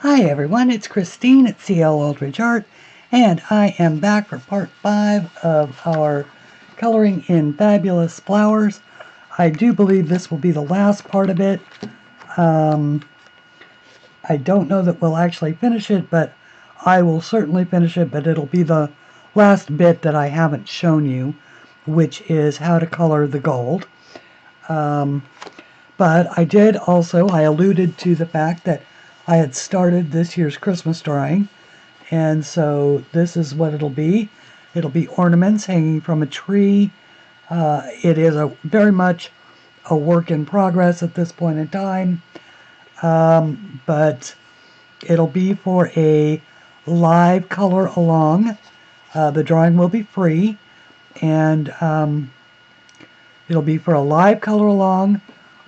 Hi everyone, it's Christine at CLAldridgeArt, and I am back for part 5 of our Coloring in Fabulous Flowers. I do believe this will be the last part of it. I don't know that we'll actually finish it, but I will certainly finish it, but it'll be the last bit that I haven't shown you, which is how to color the gold. But I alluded to the fact that I had started this year's Christmas drawing, and so this is what it'll be. It'll be ornaments hanging from a tree. It is very much a work in progress at this point in time, but it'll be for a live color along. The drawing will be free, and it'll be for a live color along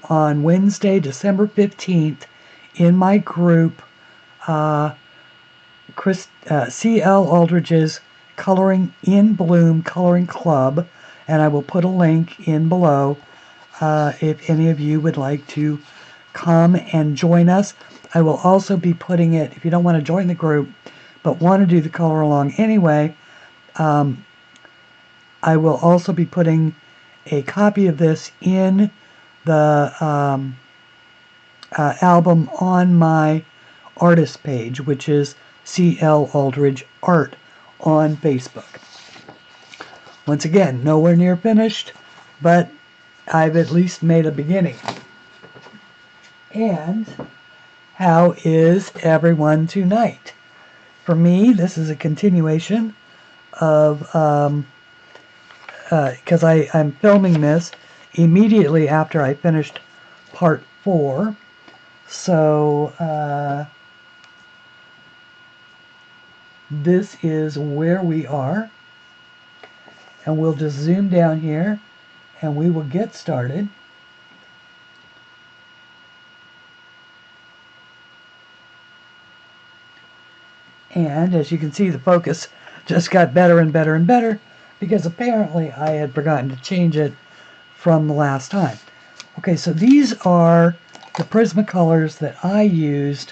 on Wednesday, December 15th, in my group, C.L. Aldridge's Coloring in Bloom Coloring Club, and I will put a link in below if any of you would like to come and join us. I will also be putting it, if you don't want to join the group but want to do the color along anyway, I will also be putting a copy of this in the album on my artist page, which is CLAldridgeArt on Facebook. Once again, nowhere near finished, but I've at least made a beginning. And how is everyone tonight? For me, this is a continuation of, because I'm filming this immediately after I finished part 4. So, this is where we are, and we'll just zoom down here and we will get started. And as you can see, the focus just got better and better and better, because apparently I had forgotten to change it from the last time. Okay, so these are the Prismacolors that I used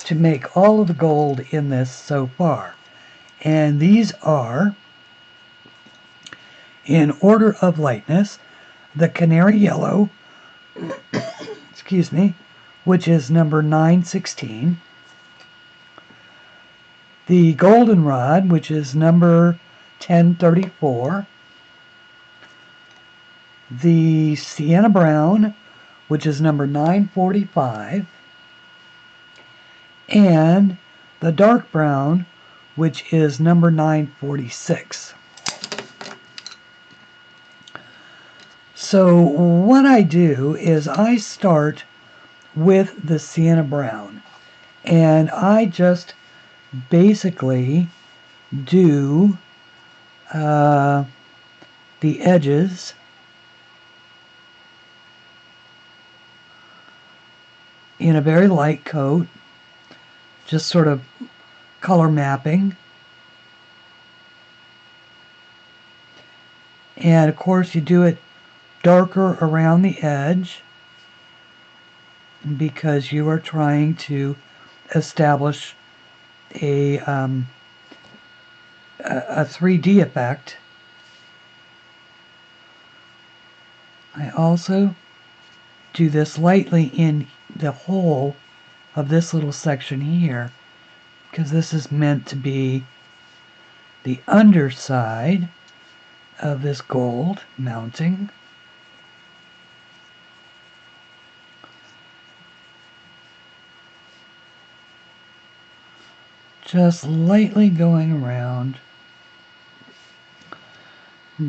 to make all of the gold in this so far. And these are, in order of lightness, the Canary Yellow, excuse me, which is number 916. The Goldenrod, which is number 1034. The Sienna Brown, which is number 945, and the Dark Brown, which is number 946. So what I do is I start with the Sienna Brown, and I just basically do the edges in a very light coat, just sort of color mapping. And of course you do it darker around the edge because you are trying to establish a 3D effect. I also do this lightly in the whole of this little section here, because this is meant to be the underside of this gold mounting. Just lightly going around.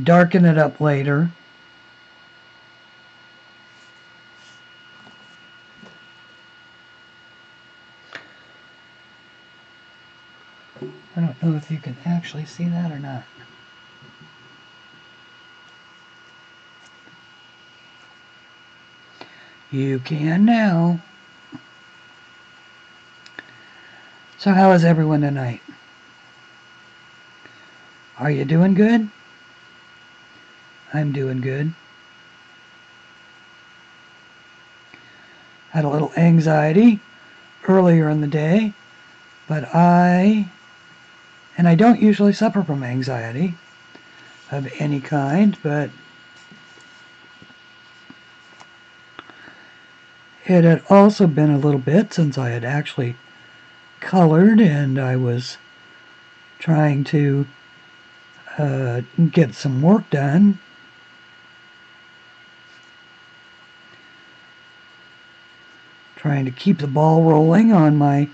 Darken it up later. I don't know if you can actually see that or not. You can now. So how is everyone tonight? Are you doing good? I'm doing good. Had a little anxiety earlier in the day But I don't usually suffer from anxiety of any kind, but it had also been a little bit since I had actually colored, and I was trying to get some work done. Trying to keep the ball rolling on my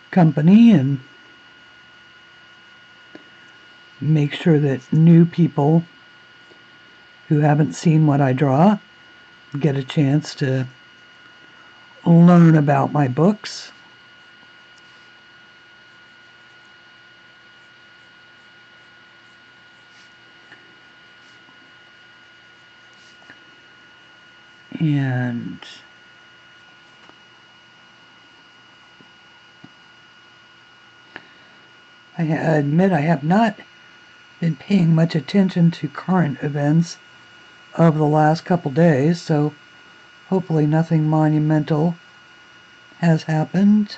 company and make sure that new people who haven't seen what I draw get a chance to learn about my books. And I admit I have not been paying much attention to current events of the last couple days, so hopefully nothing monumental has happened.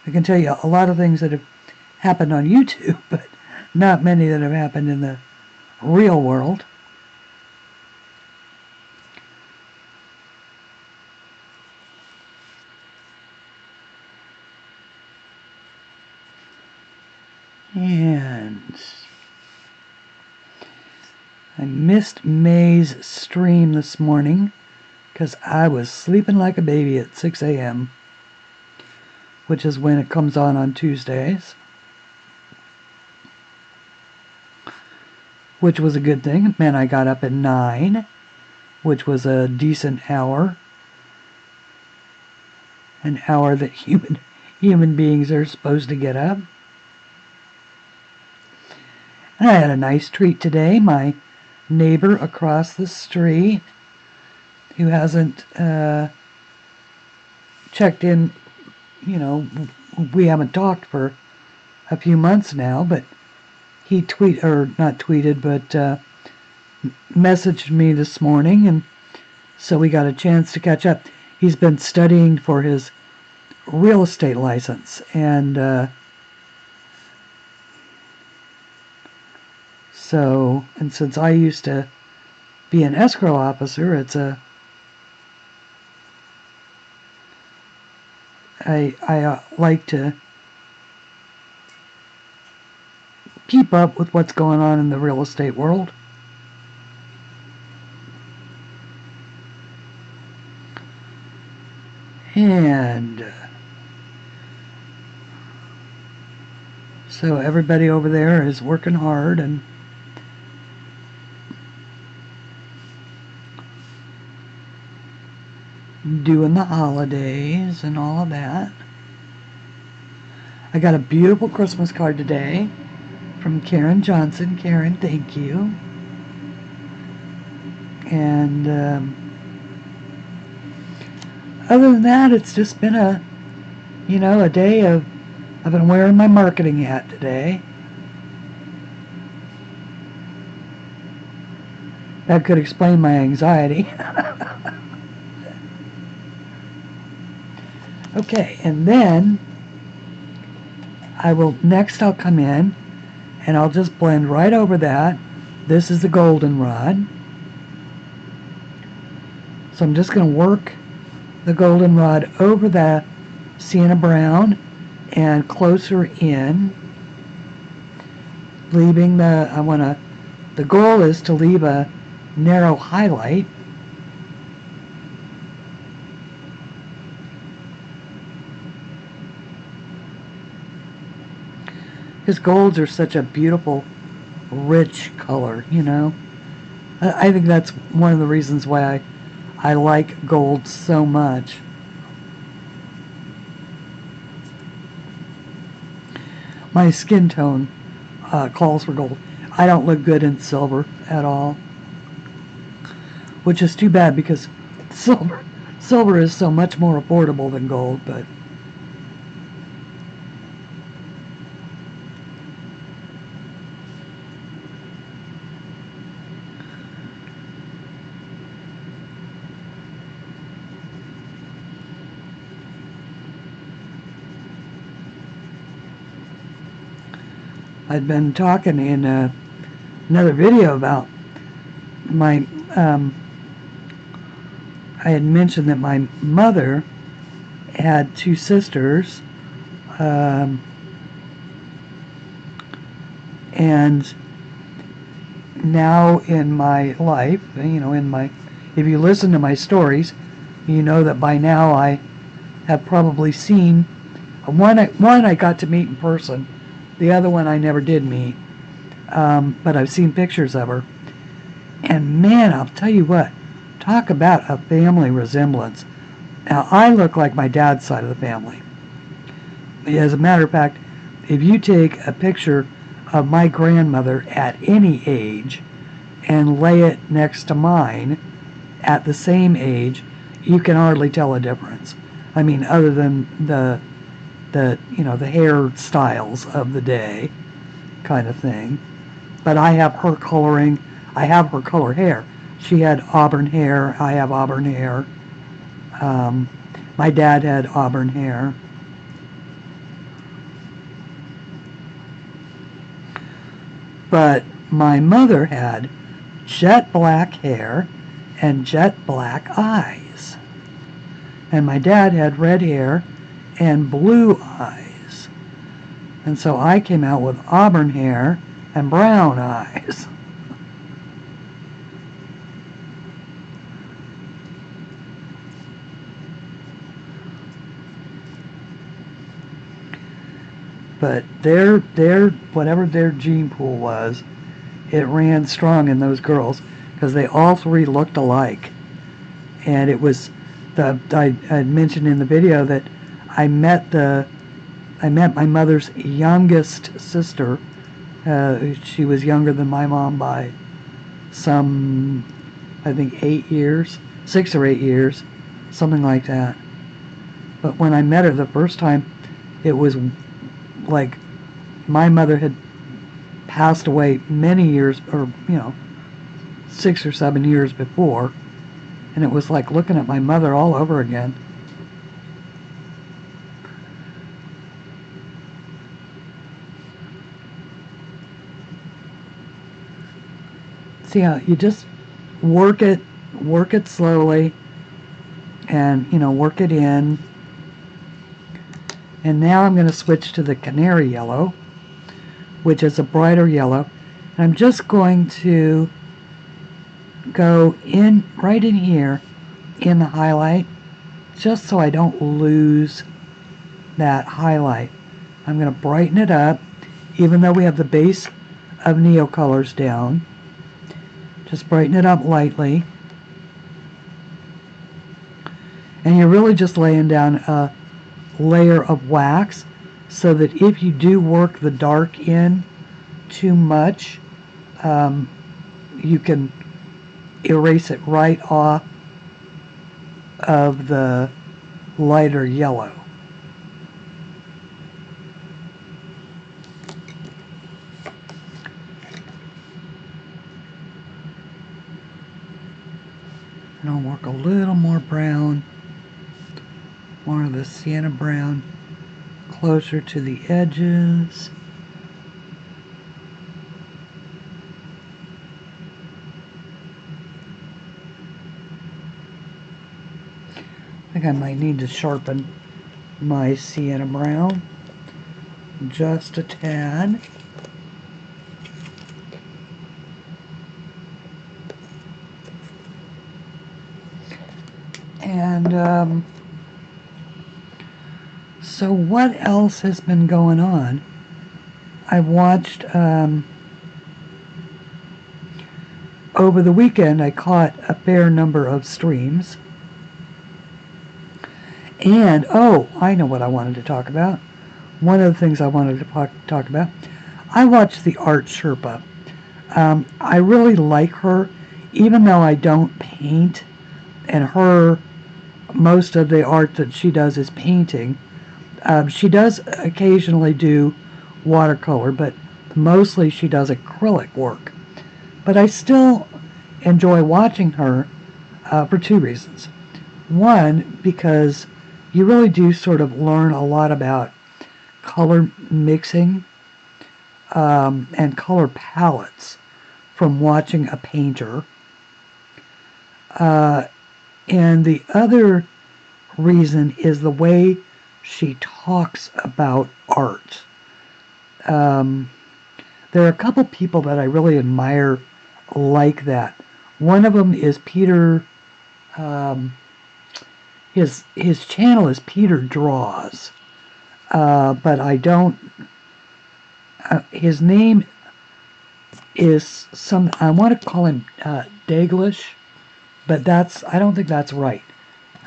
I can tell you a lot of things that have happened on YouTube, but not many that have happened in the real world. And I missed May's stream this morning because I was sleeping like a baby at 6 a.m., which is when it comes on Tuesdays. Which was a good thing. It meant I got up at 9, which was a decent hour. An hour that human beings are supposed to get up. And I had a nice treat today. My neighbor across the street, who hasn't checked in, we haven't talked for a few months now, but he messaged me this morning, and so we got a chance to catch up. He's been studying for his real estate license, and since I used to be an escrow officer, I like to keep up with what's going on in the real estate world. And so everybody over there is working hard and doing the holidays and all of that. I got a beautiful Christmas card today from Caran Johnson. Caran, thank you. And other than that, it's just been a day of, I've been wearing my marketing hat today. That could explain my anxiety. Okay, and then I'll come in and I'll just blend right over that. This is the goldenrod. So I'm just going to work the goldenrod over the sienna brown and closer in, leaving the goal is to leave a narrow highlight. Because golds are such a beautiful, rich color, I think that's one of the reasons why I like gold so much. My skin tone calls for gold. I don't look good in silver at all, which is too bad because silver is so much more affordable than gold, but I'd been talking in another video about my, I had mentioned that my mother had two sisters, and now in my life, if you listen to my stories, you know that by now I have probably seen one I got to meet in person, the other one I never did meet, but I've seen pictures of her, and man, I'll tell you what, talk about a family resemblance. Now, I look like my dad's side of the family. As a matter of fact, if you take a picture of my grandmother at any age and lay it next to mine at the same age, you can hardly tell a difference. I mean, other than the hair styles of the day kind of thing. But I have her coloring. I have her color hair. She had auburn hair. I have auburn hair. My dad had auburn hair. But my mother had jet black hair and jet black eyes. And my dad had red hair and blue eyes. And so I came out with auburn hair and brown eyes. But whatever their gene pool was, it ran strong in those girls because they all three looked alike. And it was I mentioned in the video that I met my mother's youngest sister. She was younger than my mom by some, I think, 8 years, 6 or 8 years, something like that. But when I met her the first time, it was like my mother had passed away many years, or 6 or 7 years before, and it was like looking at my mother all over again. See how you just work it slowly, and work it in. And now I'm going to switch to the canary yellow, which is a brighter yellow. And I'm just going to go in right in here in the highlight, just so I don't lose that highlight. I'm going to brighten it up, even though we have the base of NEOCOLORs down. Just brighten it up lightly. And you're really just laying down a layer of wax so that if you do work the dark in too much, you can erase it right off of the lighter yellow. And I'll work a little more brown, more of the sienna brown, closer to the edges. I think I might need to sharpen my sienna brown just a tad. And so what else has been going on? I've watched, over the weekend I caught a fair number of streams. And, oh, I know what I wanted to talk about. One of the things I wanted to talk about. I watched the Art Sherpa. I really like her, even though I don't paint, and most of the art that she does is painting. She does occasionally do watercolor, but mostly she does acrylic work. But I still enjoy watching her for two reasons. One, because you really do sort of learn a lot about color mixing. and color palettes from watching a painter. And the other reason is the way she talks about art. There are a couple people that I really admire like that. One of them is Peter. His channel is Peter Draws, but I don't. His name is I want to call him Daglish, but I don't think that's right.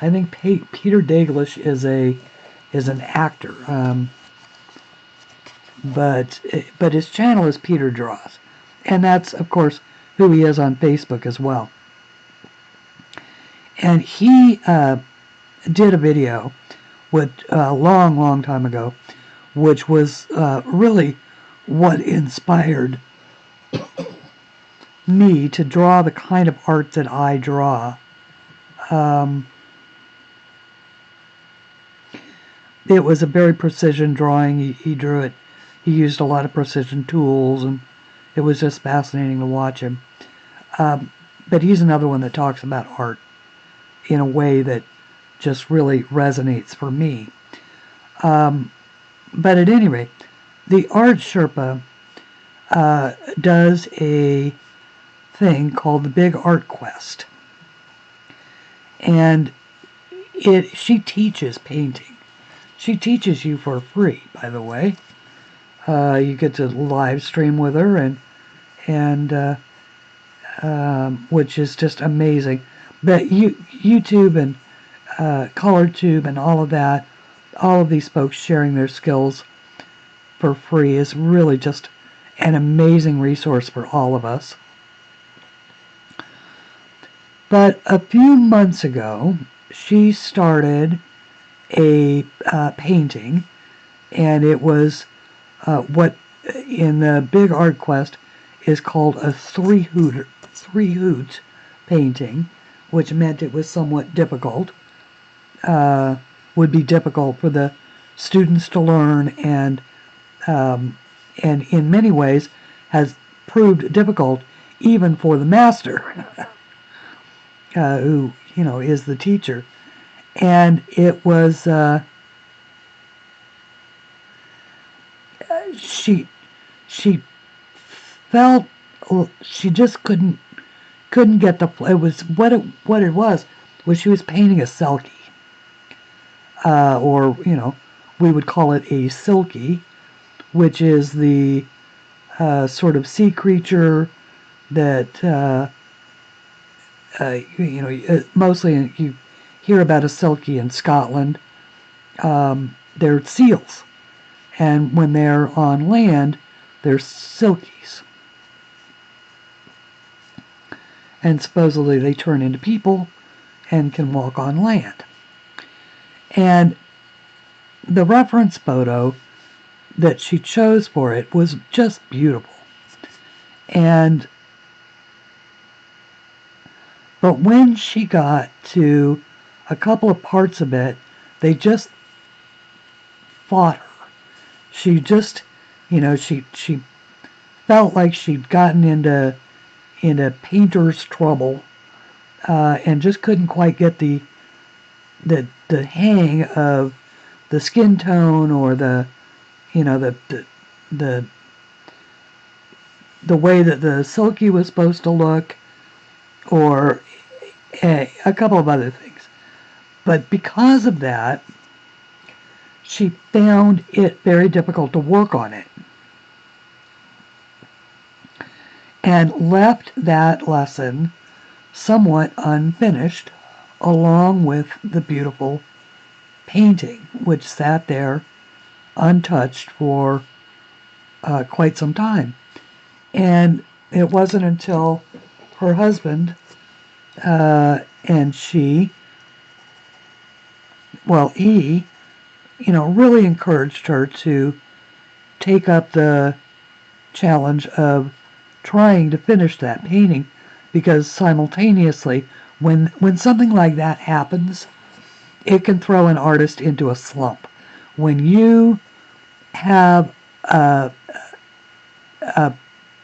I think Peter Daglish is an actor, but his channel is Peter Draws, and that's of course who he is on Facebook as well. And he did a video with a long time ago, which was really what inspired me to draw the kind of art that I draw. It was a very precision drawing. He drew it. He used a lot of precision tools, and it was just fascinating to watch him. But he's another one that talks about art in a way that just really resonates for me. But at any rate, the Art Sherpa does a thing called the Big Art Quest. And she teaches painting. She teaches you for free, by the way. You get to live stream with her, and which is just amazing. But YouTube and ColorTube and all of that, all of these folks sharing their skills for free is really just an amazing resource for all of us. But a few months ago, she started a painting, and it was what in the Big Art Quest is called a three hoot painting, which meant it was somewhat difficult. Would be difficult for the students to learn, and in many ways has proved difficult even for the master, who is the teacher. And it was she felt she just couldn't get the. It was what it was she was painting a selkie, or we would call it a silkie, which is the sort of sea creature that mostly you hear about a silkie in Scotland. They're seals, and when they're on land, they're silkies. And supposedly they turn into people and can walk on land. And the reference photo that she chose for it was just beautiful. But when she got to a couple of parts of it, they just fought her. She just, she felt like she'd gotten into painter's trouble, and just couldn't quite get the hang of the skin tone, or the way that the silky was supposed to look, or a couple of other things. But because of that, she found it very difficult to work on it, and left that lesson somewhat unfinished, along with the beautiful painting, which sat there untouched for quite some time. And it wasn't until her husband and she, he, really encouraged her to take up the challenge of trying to finish that painting, because simultaneously, when something like that happens, it can throw an artist into a slump. When you have a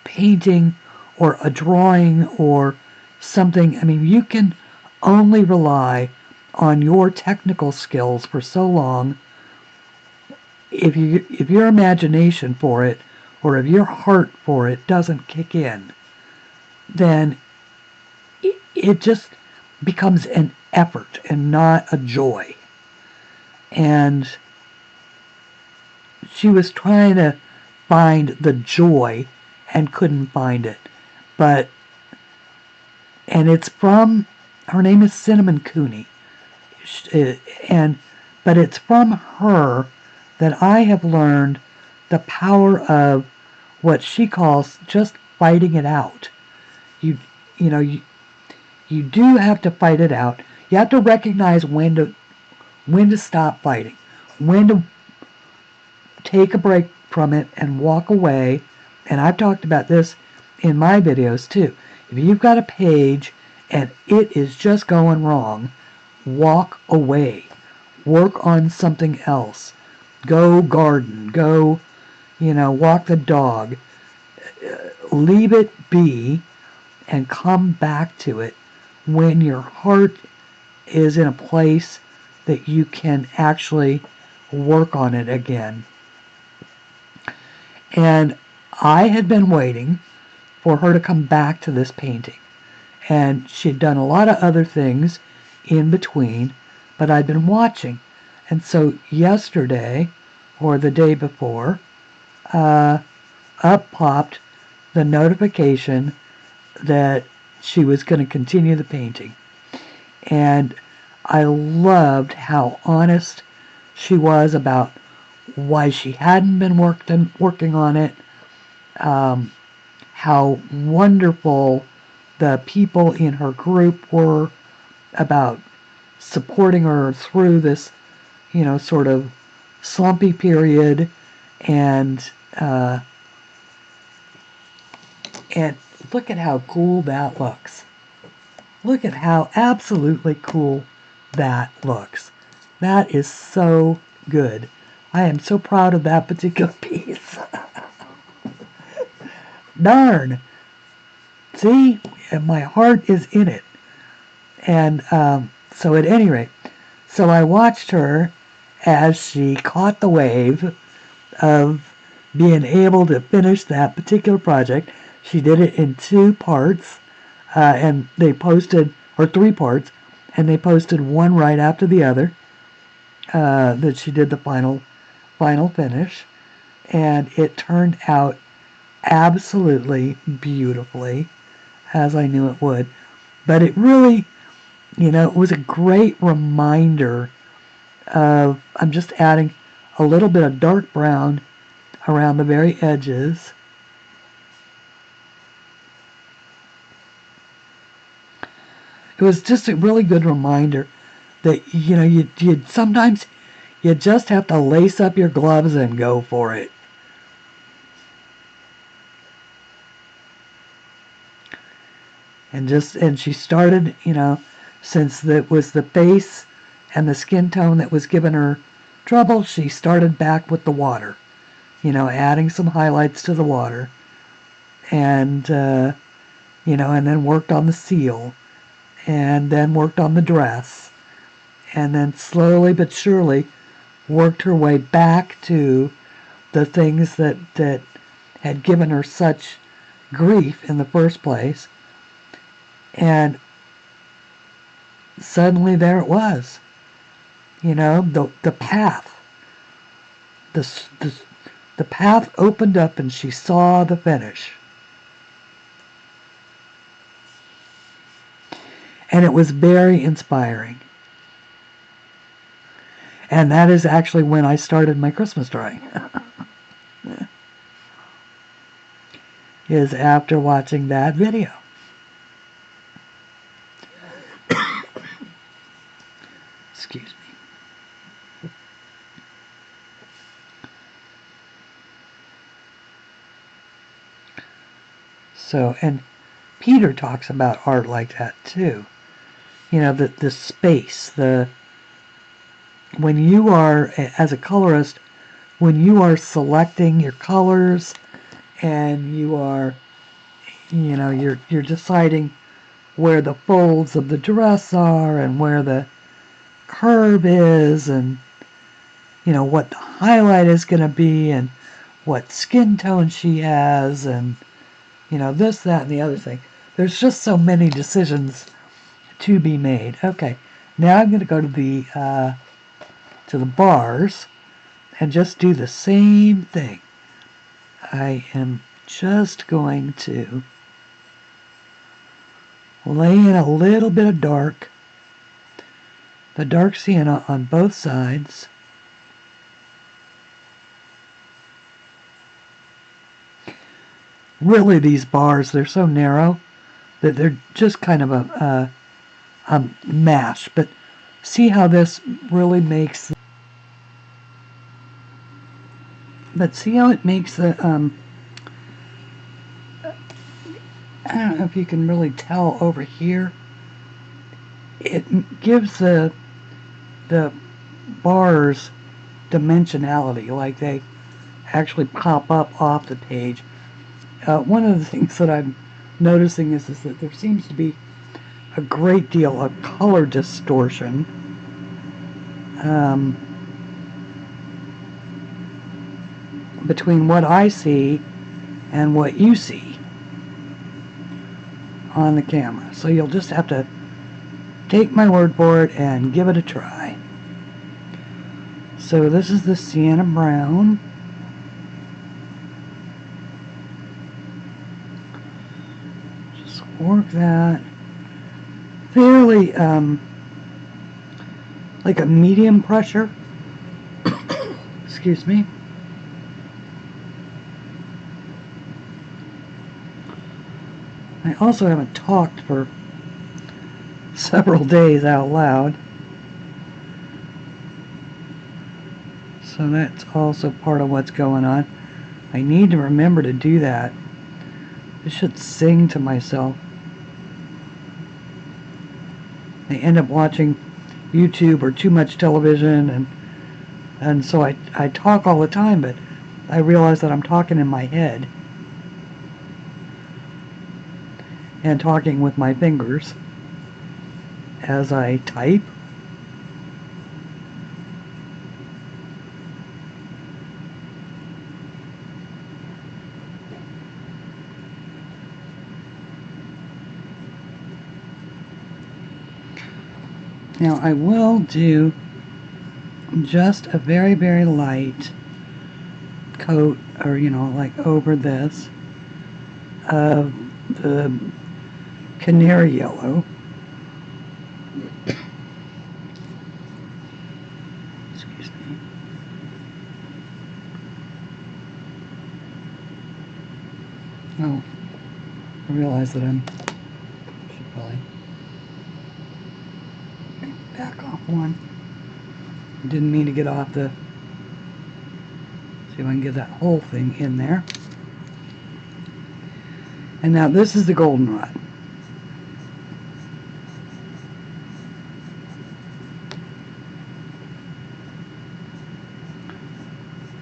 painting or a drawing or something, I mean, you can only rely on your technical skills for so long. If your imagination for it, or if your heart for it doesn't kick in, then it just becomes an effort and not a joy. And she was trying to find the joy and couldn't find it. And it's from, her name is Cinnamon Cooney. But it's from her that I have learned the power of what she calls just fighting it out. You do have to fight it out. You have to recognize when to stop fighting, when to take a break from it and walk away. And I've talked about this in my videos too. If you've got a page and it is just going wrong, walk away. Work on something else. Go garden. Go, walk the dog. Leave it be and come back to it when your heart is in a place that you can actually work on it again. And I had been waiting for her to come back to this painting. And she'd done a lot of other things in between, but I'd been watching. And so yesterday, or the day before, up popped the notification that she was going to continue the painting. And I loved how honest she was about why she hadn't been working on it, how wonderful the people in her group were about supporting her through this, sort of slumpy period, and look at how cool that looks. Look at how absolutely cool that looks. That is so good. I am so proud of that particular piece. Darn. See? My heart is in it. And so at any rate, so I watched her as she caught the wave of being able to finish that particular project. She did it in 2 parts, and they posted, or 3 parts, and they posted one right after the other, that she did the final finish, and it turned out absolutely beautifully, as I knew it would. But it really, it was a great reminder of, I'm just adding a little bit of dark brown around the very edges. It was just a really good reminder that, you sometimes you just have to lace up your gloves and go for it. And she started, since it was the face and the skin tone that was giving her trouble, she started back with the water, adding some highlights to the water, and and then worked on the seal, and then worked on the dress, and then slowly but surely worked her way back to the things that had given her such grief in the first place. And suddenly there it was, the path, the path opened up, and she saw the finish. And it was very inspiring. And that is actually when I started my Christmas drawing. Is after watching that video. Excuse me. So, and Peter talks about art like that too. The space, when you are, as a colorist, when you are selecting your colors and you are, you know, you're deciding where the folds of the dress are and where the curve is, and you know what the highlight is going to be, and what skin tone she has, and you know, this, that, and the other thing. There's just so many decisions to be made. Okay, now I'm going to go to the bars and just do the same thing. I am just going to lay in a little bit of the dark sienna on both sides. Really, these bars, they're so narrow that they're just kind of a mash. But see how this really makes... But see how it makes the... I don't know if you can really tell over here. It gives the bars dimensionality, like they actually pop up off the page. One of the things that I'm noticing is that there seems to be a great deal of color distortion. Between what I see and what you see on the camera. So you'll just have to take my word for it and give it a try. So this is the sienna brown. Just work that fairly like a medium pressure. Excuse me. I also haven't talked for several days out loud, so that's also part of what's going on. I need to remember to do that. I should sing to myself. I end up watching YouTube or too much television, and so I talk all the time, but I realize that I'm talking in my head and talking with my fingers as I type. Now I will do just a very, very light coat, or you know, like over this, of the canary yellow. Excuse me. Oh, I realize that should probably back off one. Didn't mean to get off the... See if I can get that whole thing in there. And now this is the goldenrod.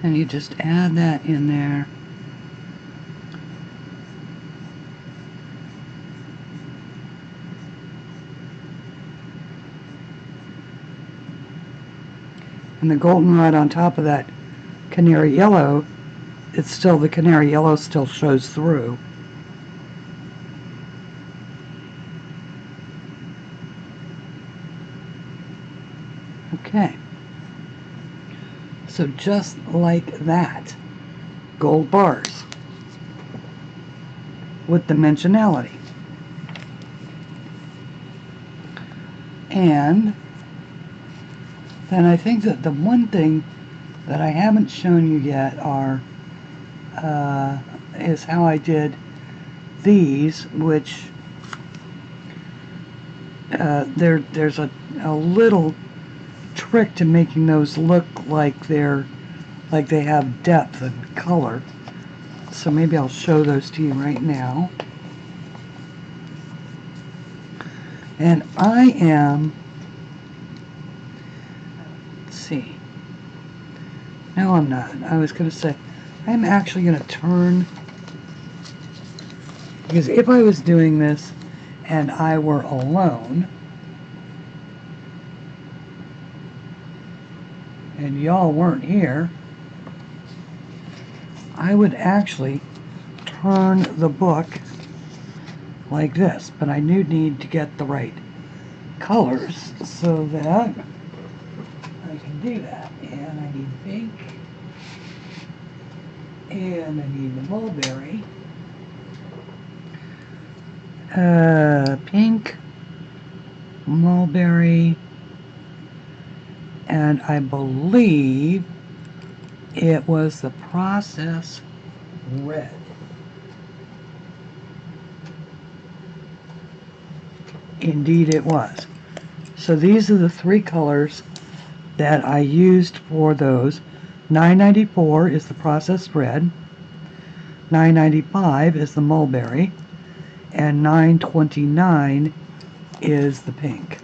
And you just add that in there. And the goldenrod on top of that canary yellow, it's still, the canary yellow still shows through. Okay. So just like that, gold bars with dimensionality. And then I think that the one thing that I haven't shown you yet is how I did these, which there's a little trick to making those look like they have depth and color. So maybe I'll show those to you right now. And I am, let's see, no I'm not. I was going to say, I'm actually going to turn Because if I was doing this and I were alone, and y'all weren't here, I would actually turn the book like this. But I do need to get the right colors so that I can do that. And I need pink, and I need the mulberry. Pink, mulberry, and I believe it was the process red. Indeed it was. So these are the three colors that I used for those. 994 is the processed red, 995 is the mulberry, and 929 is the pink.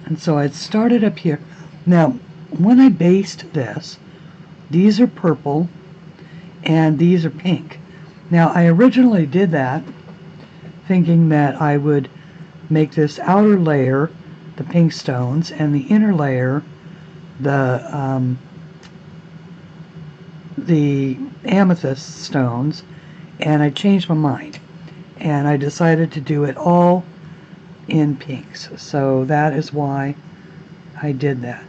And so I'd started up here. Now, when I based this, these are purple and these are pink. Now, I originally did that thinking that I would make this outer layer the pink stones and the inner layer the amethyst stones, and I changed my mind and I decided to do it all in pinks. So that is why I did that.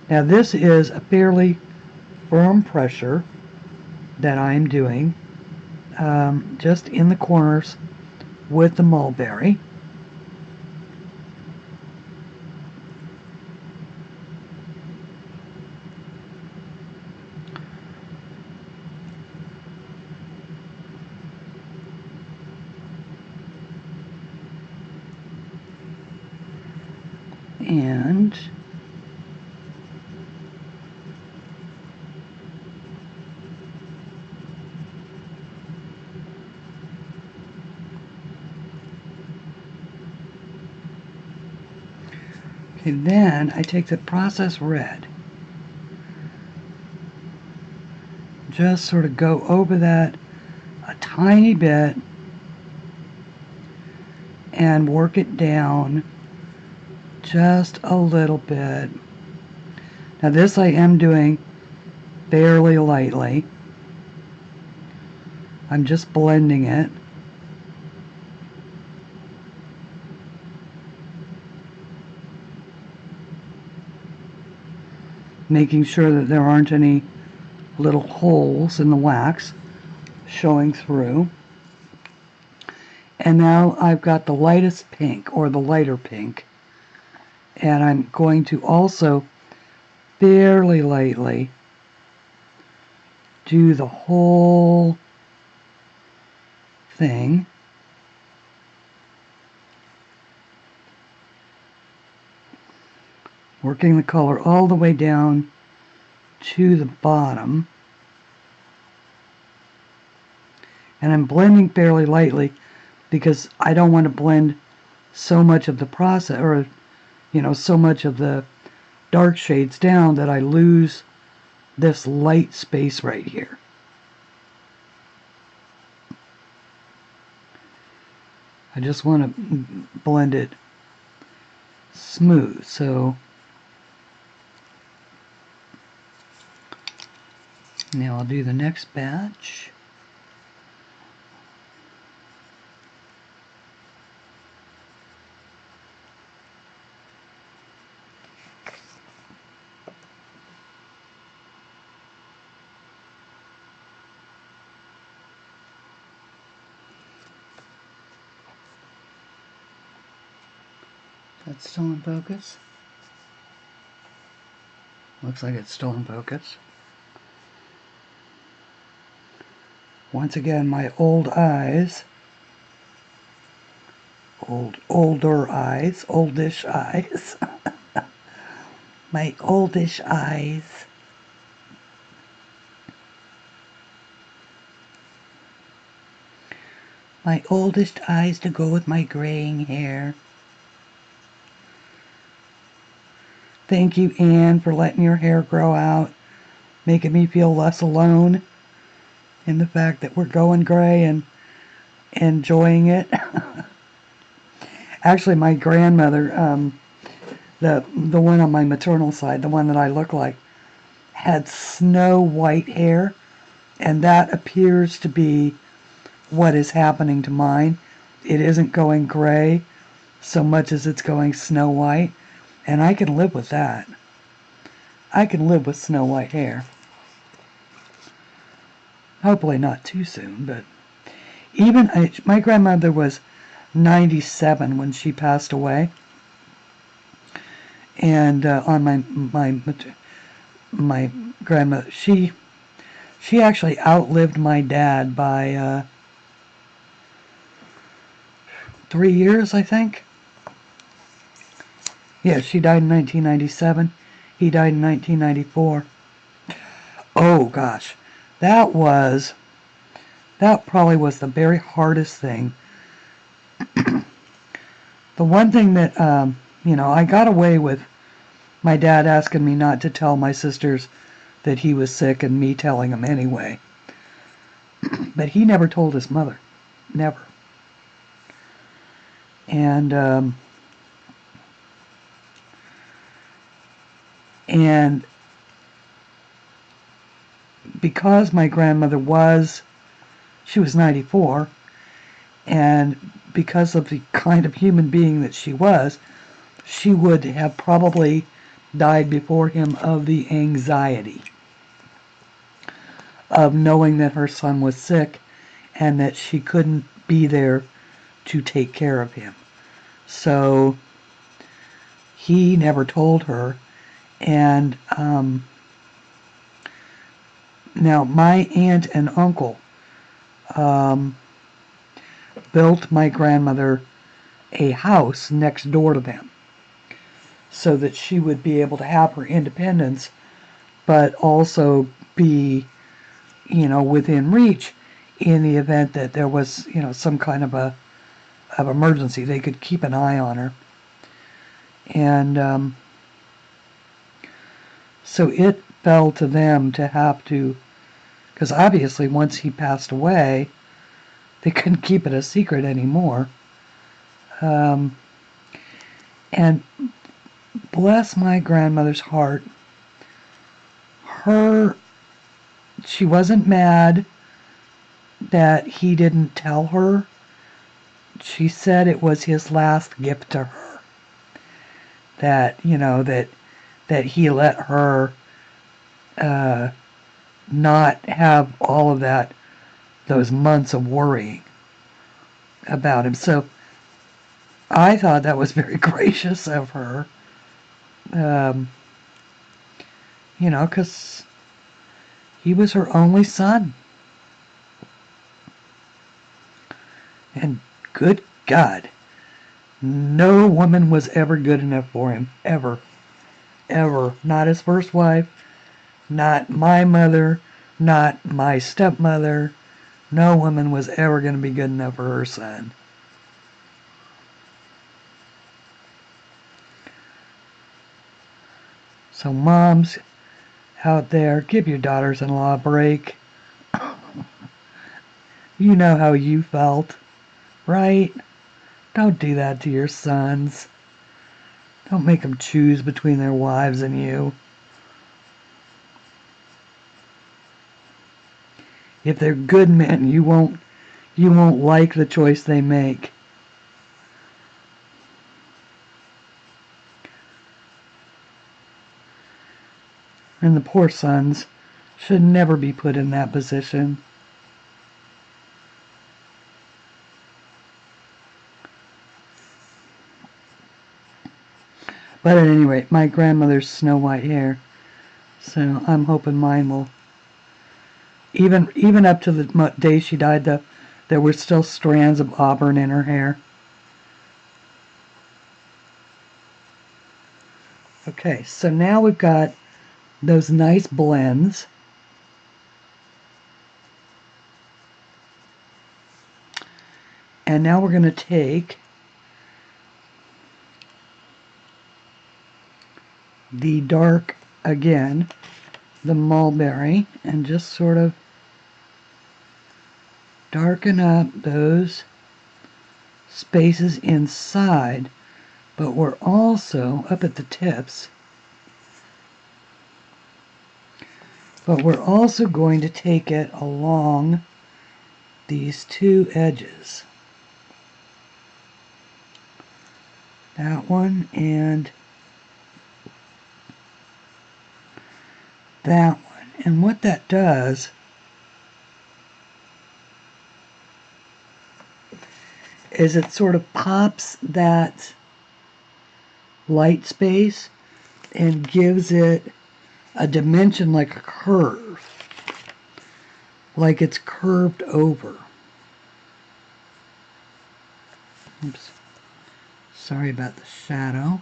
Now this is a fairly firm pressure that I'm doing just in the corners with the mulberry. And okay, then I take the process red, just sort of go over that a tiny bit and work it down just a little bit. Now this I am doing fairly lightly. I'm just blending it. Making sure that there aren't any little holes in the wax showing through. And now I've got the lightest pink, or the lighter pink, and I'm going to also fairly lightly do the whole thing. Working the color all the way down to the bottom. And I'm blending fairly lightly because I don't want to blend so much of the process, or so much of the dark shades down that I lose this light space right here. I just want to blend it smooth. So now I'll do the next batch. That's still in focus. Looks like it's still in focus. Once again, my old eyes, older eyes, oldish eyes, my oldish eyes. My oldest eyes to go with my graying hair. Thank you, Anne, for letting your hair grow out, making me feel less alone in the fact that we're going gray and enjoying it. Actually, my grandmother, the one on my maternal side, the one that I look like, had snow white hair, and that appears to be what is happening to mine. It isn't going gray so much as it's going snow white, and I can live with that. I can live with snow white hair. Hopefully not too soon, but even my grandmother was 97 when she passed away, and on my grandmother, she actually outlived my dad by 3 years, I think. Yeah, she died in 1997. He died in 1994. Oh gosh, that probably was the very hardest thing. The one thing that I got away with my dad asking me not to tell my sisters that he was sick and me telling him anyway. But he never told his mother. Never. And because my grandmother she was 94, and because of the kind of human being that she was, she would have probably died before him of the anxiety of knowing that her son was sick and that she couldn't be there to take care of him. So he never told her. And now my aunt and uncle built my grandmother a house next door to them so that she would be able to have her independence, but also be, within reach in the event that there was, some kind of emergency. They could keep an eye on her. And so it fell to them to have to, because obviously once he passed away, they couldn't keep it a secret anymore. And bless my grandmother's heart, she wasn't mad that he didn't tell her. She said it was his last gift to her. That, that he let her not have all of those months of worrying about him. So I thought that was very gracious of her. Because he was her only son. And good God, no woman was ever good enough for him. Ever. Ever. Not his first wife, not my mother, not my stepmother. No woman was ever going to be good enough for her son. So moms out there, give your daughters-in-law a break. You know how you felt, right? Don't do that to your sons. Don't make them choose between their wives and you. If they're good men, you won't like the choice they make. And the poor sons should never be put in that position. But at any rate, my grandmother's snow white hair. So I'm hoping mine will. Even up to the day she died, there were still strands of auburn in her hair. Okay, so now we've got those nice blends. And now we're going to take the dark, again, the mulberry, and just sort of darken up those spaces inside, but we're also up at the tips, but we're also going to take it along these two edges. That one and that one. And what that does is it sort of pops that light space and gives it a dimension like a curve, like it's curved over. Oops, sorry about the shadow.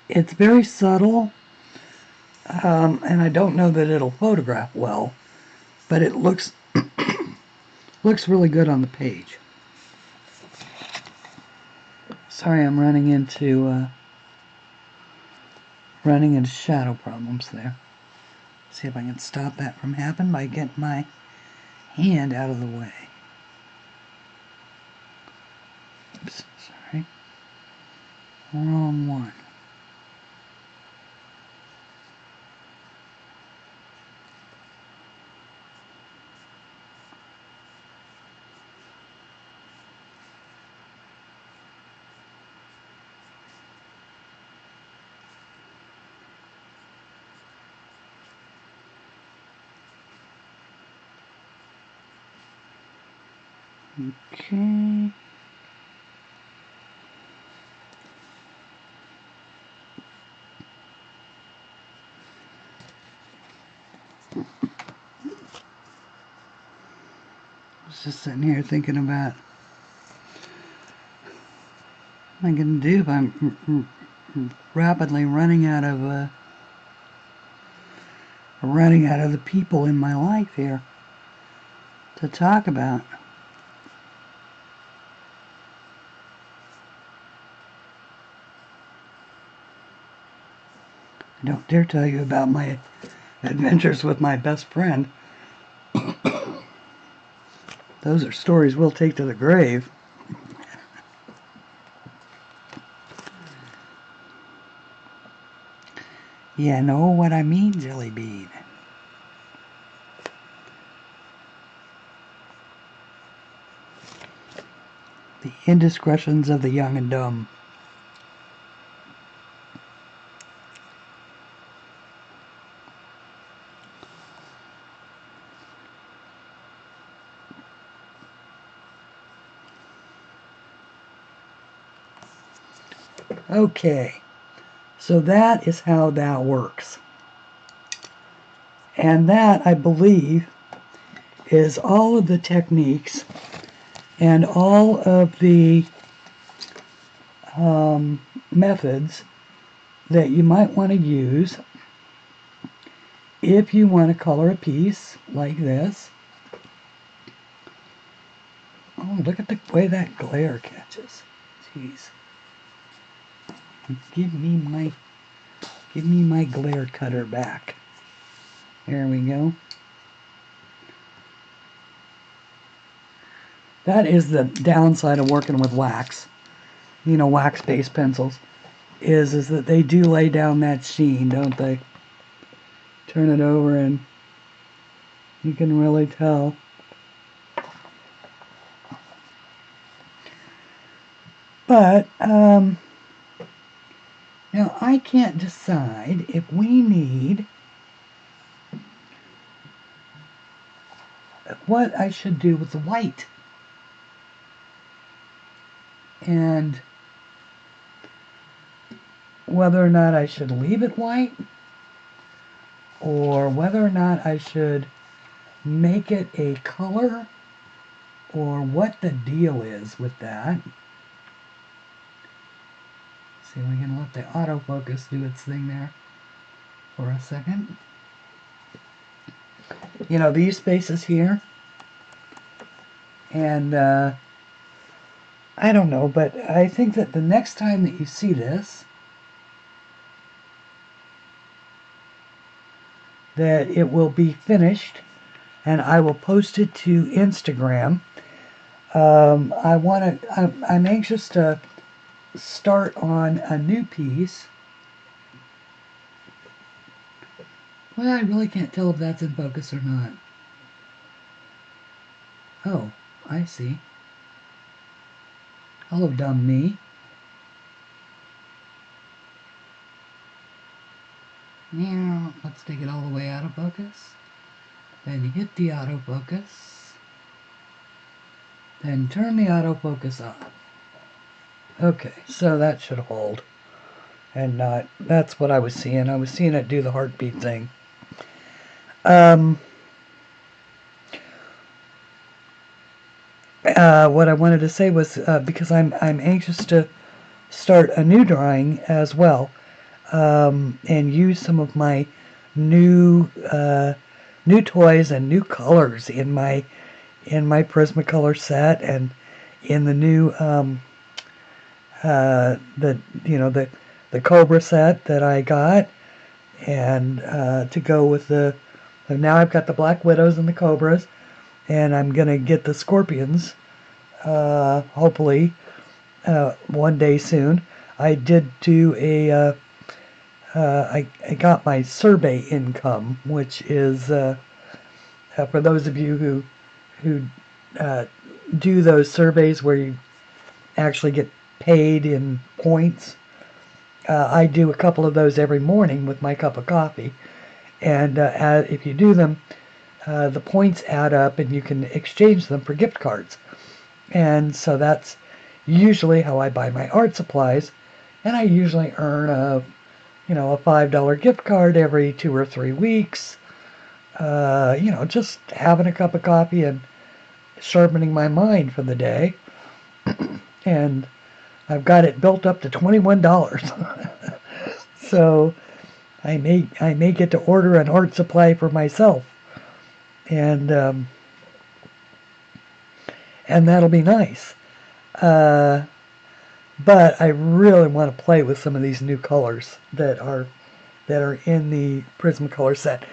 It's very subtle, and I don't know that it'll photograph well, but it looks looks really good on the page. Sorry, I'm running into shadow problems there. See if I can stop that from happening by getting my hand out of the way. Oops, sorry. Wrong one. Okay. I was just sitting here thinking about what I'm going to do if I'm rapidly running out of the people in my life here to talk about. I don't dare tell you about my adventures with my best friend. Those are stories we'll take to the grave. You know what I mean, Jelly Bean. The indiscretions of the young and dumb. Okay, so that is how that works. And that, I believe, is all of the techniques and all of the methods that you might want to use if you want to color a piece like this. Oh, look at the way that glare catches. Jeez. Give me my glare cutter back. There we go. That is the downside of working with wax. You know, wax-based pencils is that they do lay down that sheen, don't they? Turn it over and you can really tell. But now I can't decide if we need what I should do with the white. And whether or not I should leave it white, or whether or not I should make it a color, or what the deal is with that. See, we can let the autofocus do its thing there for a second. You know, these spaces here, and I don't know, but I think that the next time that you see this, that it will be finished, and I will post it to Instagram. I'm anxious to start on a new piece. Well, I really can't tell if that's in focus or not. Oh, I see. Hello, dumb me. Now, let's take it all the way out of focus. Then hit the autofocus. Then turn the autofocus off. Okay, so that should hold. And not, that's what I was seeing. I was seeing it do the heartbeat thing. What I wanted to say was, because I'm anxious to start a new drawing as well, and use some of my new toys and new colors in my Prismacolor set, and in the new the Cobra set that I got, and to go with now I've got the Black Widows and the Cobras, and I'm gonna get the Scorpions hopefully one day soon. I did do I got my survey income, which is for those of you who do those surveys where you actually get paid in points. I do a couple of those every morning with my cup of coffee, and if you do them, the points add up and you can exchange them for gift cards. And so that's usually how I buy my art supplies, and I usually earn a $5 gift card every 2 or 3 weeks. Just having a cup of coffee and sharpening my mind for the day. And I've got it built up to $21. So I may get to order an art supply for myself, and that'll be nice. But I really want to play with some of these new colors that are in the Prismacolor set.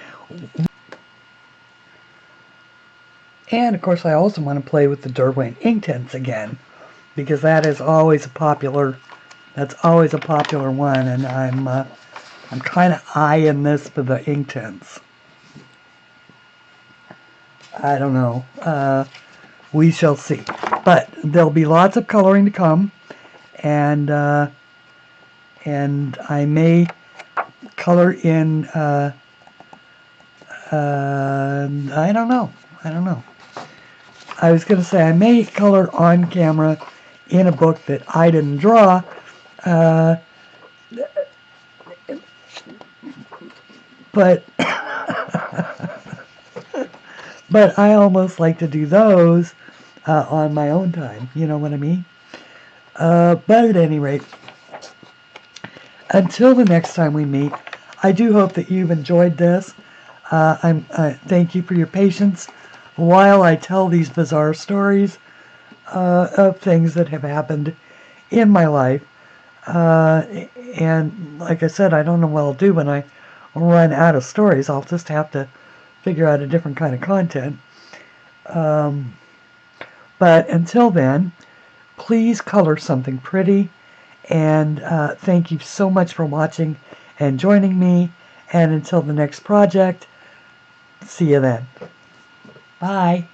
And of course I also want to play with the Derwent Inktense again, because that's always a popular one, and I'm kind of eyeing this for the Inktense. I don't know. We shall see. But there'll be lots of coloring to come, and I may color in. I don't know. I was going to say I may color on camera in a book that I didn't draw. But but I almost like to do those on my own time. You know what I mean? But at any rate, until the next time we meet, I do hope that you've enjoyed this. Thank you for your patience while I tell these bizarre stories of things that have happened in my life. And like I said, I don't know what I'll do when I run out of stories. I'll just have to figure out a different kind of content. But until then, please color something pretty. And thank you so much for watching and joining me. And until the next project, see you then. Bye.